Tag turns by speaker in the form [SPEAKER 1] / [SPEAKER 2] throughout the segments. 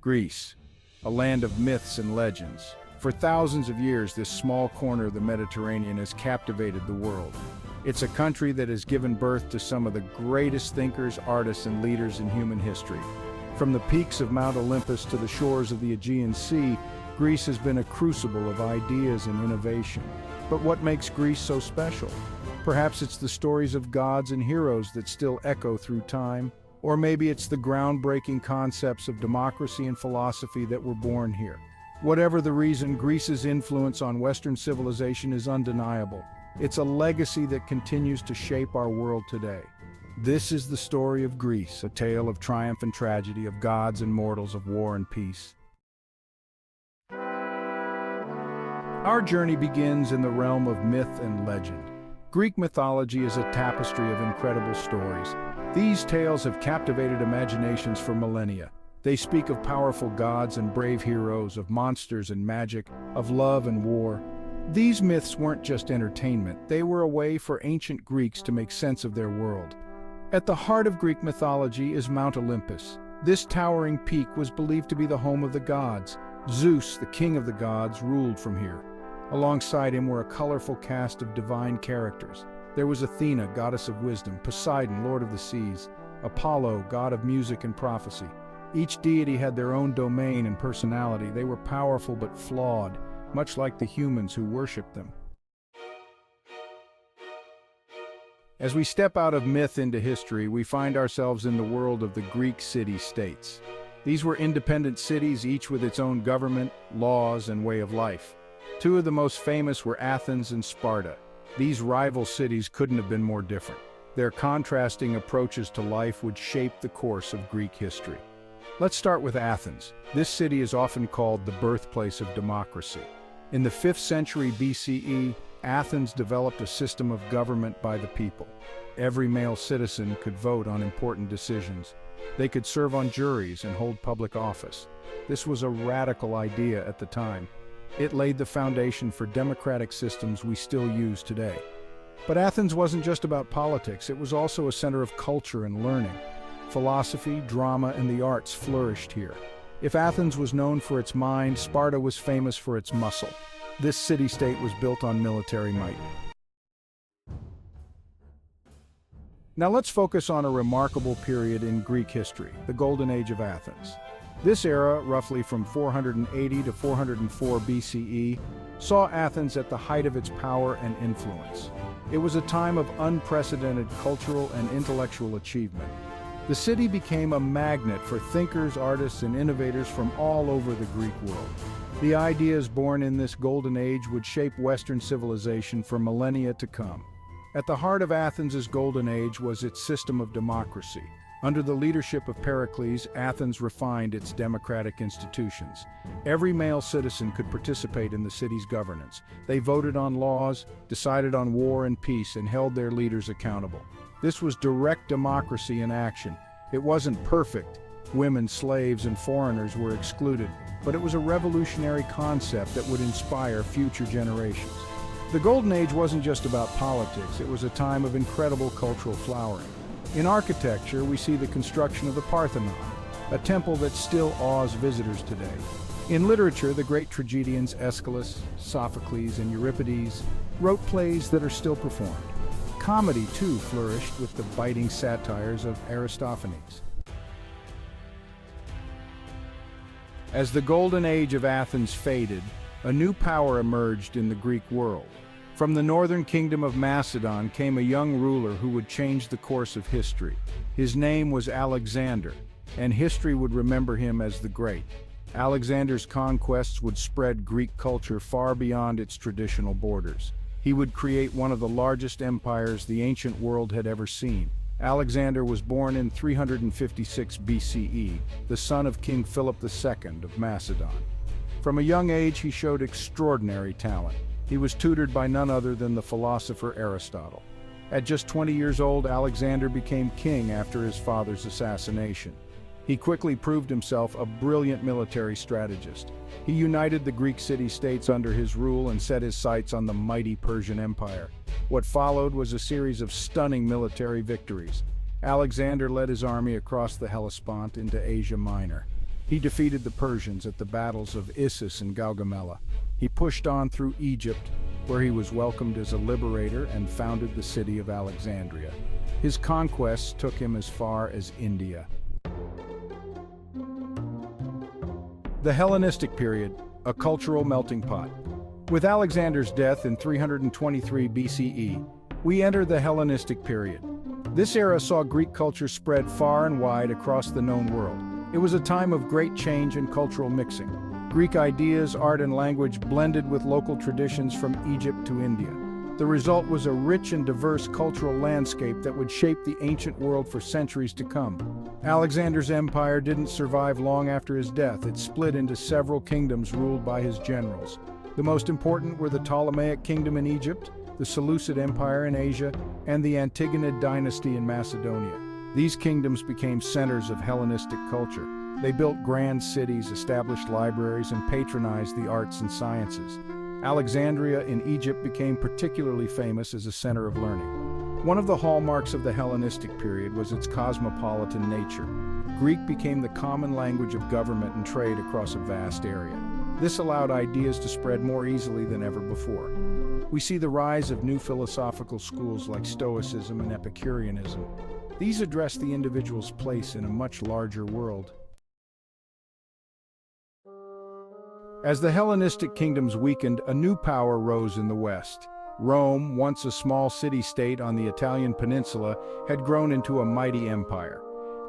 [SPEAKER 1] Greece, a land of myths and legends. For thousands of years, this small corner of the Mediterranean has captivated the world. It's a country that has given birth to some of the greatest thinkers, artists, and leaders in human history. From the peaks of Mount Olympus to the shores of the Aegean Sea, Greece has been a crucible of ideas and innovation. But what makes Greece so special? Perhaps it's the stories of gods and heroes that still echo through time. Or maybe it's the groundbreaking concepts of democracy and philosophy that were born here. Whatever the reason, Greece's influence on Western civilization is undeniable. It's a legacy that continues to shape our world today. This is the story of Greece, a tale of triumph and tragedy, of gods and mortals, of war and peace. Our journey begins in the realm of myth and legend. Greek mythology is a tapestry of incredible stories. These tales have captivated imaginations for millennia. They speak of powerful gods and brave heroes, of monsters and magic, of love and war. These myths weren't just entertainment, they were a way for ancient Greeks to make sense of their world. At the heart of Greek mythology is Mount Olympus. This towering peak was believed to be the home of the gods. Zeus, the king of the gods, ruled from here. Alongside him were a colorful cast of divine characters. There was Athena, goddess of wisdom, Poseidon, lord of the seas, Apollo, god of music and prophecy. Each deity had their own domain and personality. They were powerful but flawed, much like the humans who worshipped them. As we step out of myth into history, we find ourselves in the world of the Greek city-states. These were independent cities, each with its own government, laws, and way of life. Two of the most famous were Athens and Sparta. These rival cities couldn't have been more different. Their contrasting approaches to life would shape the course of Greek history. Let's start with Athens. This city is often called the birthplace of democracy. In the 5th century BCE, Athens developed a system of government by the people. Every male citizen could vote on important decisions. They could serve on juries and hold public office. This was a radical idea at the time. It laid the foundation for democratic systems we still use today. But Athens wasn't just about politics, it was also a center of culture and learning. Philosophy, drama, and the arts flourished here. If Athens was known for its mind, Sparta was famous for its muscle. This city-state was built on military might. Now let's focus on a remarkable period in Greek history, the Golden Age of Athens. This era, roughly from 480 to 404 BCE, saw Athens at the height of its power and influence. It was a time of unprecedented cultural and intellectual achievement. The city became a magnet for thinkers, artists, and innovators from all over the Greek world. The ideas born in this golden age would shape Western civilization for millennia to come. At the heart of Athens' golden age was its system of democracy. Under the leadership of Pericles, Athens refined its democratic institutions. Every male citizen could participate in the city's governance. They voted on laws, decided on war and peace, and held their leaders accountable. This was direct democracy in action. It wasn't perfect. Women, slaves, and foreigners were excluded, but it was a revolutionary concept that would inspire future generations. The Golden Age wasn't just about politics, it was a time of incredible cultural flowering. In architecture, we see the construction of the Parthenon, a temple that still awes visitors today. In literature, the great tragedians Aeschylus, Sophocles, and Euripides wrote plays that are still performed. Comedy, too, flourished with the biting satires of Aristophanes. As the Golden Age of Athens faded, a new power emerged in the Greek world. From the northern kingdom of Macedon came a young ruler who would change the course of history. His name was Alexander, and history would remember him as the Great. Alexander's conquests would spread Greek culture far beyond its traditional borders. He would create one of the largest empires the ancient world had ever seen. Alexander was born in 356 BCE, the son of King Philip II of Macedon. From a young age, he showed extraordinary talent. He was tutored by none other than the philosopher Aristotle. At just 20 years old, Alexander became king after his father's assassination. He quickly proved himself a brilliant military strategist. He united the Greek city-states under his rule and set his sights on the mighty Persian Empire. What followed was a series of stunning military victories. Alexander led his army across the Hellespont into Asia Minor. He defeated the Persians at the battles of Issus and Gaugamela. He pushed on through Egypt, where he was welcomed as a liberator and founded the city of Alexandria. His conquests took him as far as India. The Hellenistic Period, a cultural melting pot. With Alexander's death in 323 BCE, we enter the Hellenistic Period. This era saw Greek culture spread far and wide across the known world. It was a time of great change and cultural mixing. Greek ideas, art, and language blended with local traditions from Egypt to India. The result was a rich and diverse cultural landscape that would shape the ancient world for centuries to come. Alexander's empire didn't survive long after his death. It split into several kingdoms ruled by his generals. The most important were the Ptolemaic Kingdom in Egypt, the Seleucid Empire in Asia, and the Antigonid dynasty in Macedonia. These kingdoms became centers of Hellenistic culture. They built grand cities, established libraries, and patronized the arts and sciences. Alexandria in Egypt became particularly famous as a center of learning. One of the hallmarks of the Hellenistic period was its cosmopolitan nature. Greek became the common language of government and trade across a vast area. This allowed ideas to spread more easily than ever before. We see the rise of new philosophical schools like Stoicism and Epicureanism. These address the individual's place in a much larger world. As the Hellenistic kingdoms weakened, a new power rose in the West. Rome, once a small city-state on the Italian peninsula, had grown into a mighty empire.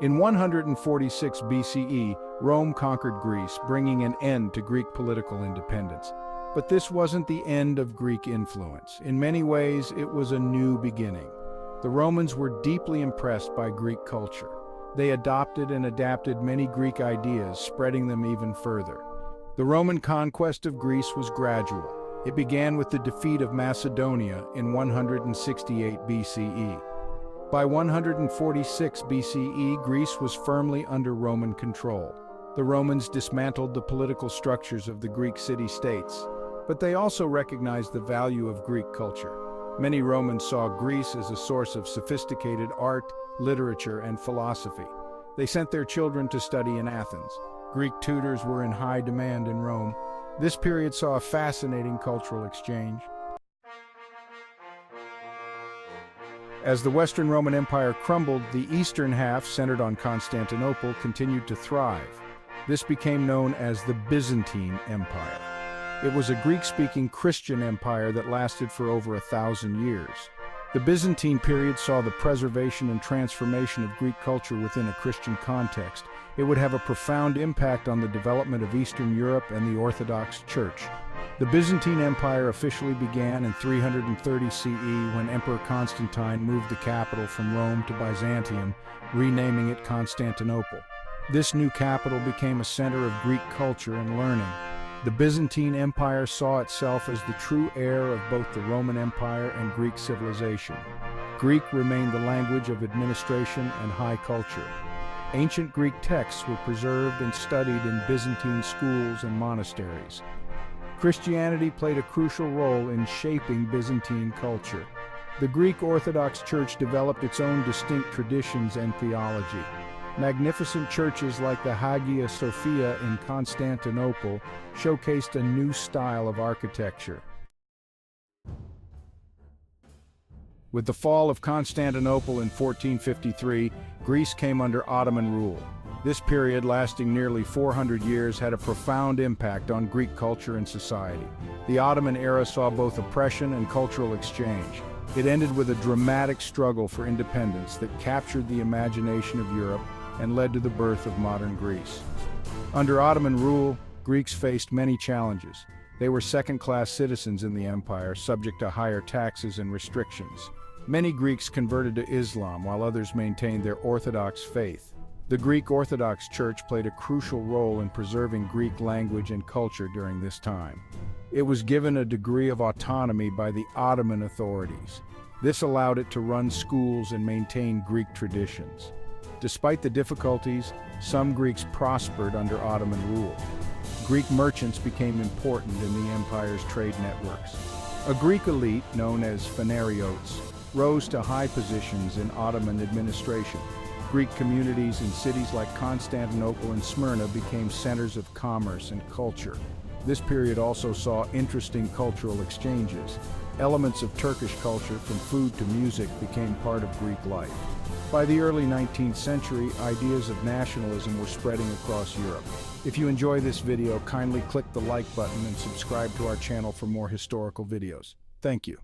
[SPEAKER 1] In 146 BCE, Rome conquered Greece, bringing an end to Greek political independence. But this wasn't the end of Greek influence. In many ways, it was a new beginning. The Romans were deeply impressed by Greek culture. They adopted and adapted many Greek ideas, spreading them even further. The Roman conquest of Greece was gradual. It began with the defeat of Macedonia in 168 BCE. By 146 BCE, Greece was firmly under Roman control. The Romans dismantled the political structures of the Greek city-states, but they also recognized the value of Greek culture. Many Romans saw Greece as a source of sophisticated art, literature, and philosophy. They sent their children to study in Athens. Greek tutors were in high demand in Rome. This period saw a fascinating cultural exchange. As the Western Roman Empire crumbled, the eastern half, centered on Constantinople, continued to thrive. This became known as the Byzantine Empire. It was a Greek-speaking Christian empire that lasted for over 1,000 years. The Byzantine period saw the preservation and transformation of Greek culture within a Christian context. It would have a profound impact on the development of Eastern Europe and the Orthodox Church. The Byzantine Empire officially began in 330 CE when Emperor Constantine moved the capital from Rome to Byzantium, renaming it Constantinople. This new capital became a center of Greek culture and learning. The Byzantine Empire saw itself as the true heir of both the Roman Empire and Greek civilization. Greek remained the language of administration and high culture. Ancient Greek texts were preserved and studied in Byzantine schools and monasteries. Christianity played a crucial role in shaping Byzantine culture. The Greek Orthodox Church developed its own distinct traditions and theology. Magnificent churches like the Hagia Sophia in Constantinople showcased a new style of architecture. With the fall of Constantinople in 1453, Greece came under Ottoman rule. This period, lasting nearly 400 years, had a profound impact on Greek culture and society. The Ottoman era saw both oppression and cultural exchange. It ended with a dramatic struggle for independence that captured the imagination of Europe and led to the birth of modern Greece. Under Ottoman rule, Greeks faced many challenges. They were second-class citizens in the empire, subject to higher taxes and restrictions. Many Greeks converted to Islam, while others maintained their Orthodox faith. The Greek Orthodox Church played a crucial role in preserving Greek language and culture during this time. It was given a degree of autonomy by the Ottoman authorities. This allowed it to run schools and maintain Greek traditions. Despite the difficulties, some Greeks prospered under Ottoman rule. Greek merchants became important in the empire's trade networks. A Greek elite, known as phanariotes, rose to high positions in Ottoman administration. Greek communities in cities like Constantinople and Smyrna became centers of commerce and culture. This period also saw interesting cultural exchanges. Elements of Turkish culture, from food to music, became part of Greek life. By the early 19th century, ideas of nationalism were spreading across Europe. If you enjoy this video, kindly click the like button and subscribe to our channel for more historical videos. Thank you.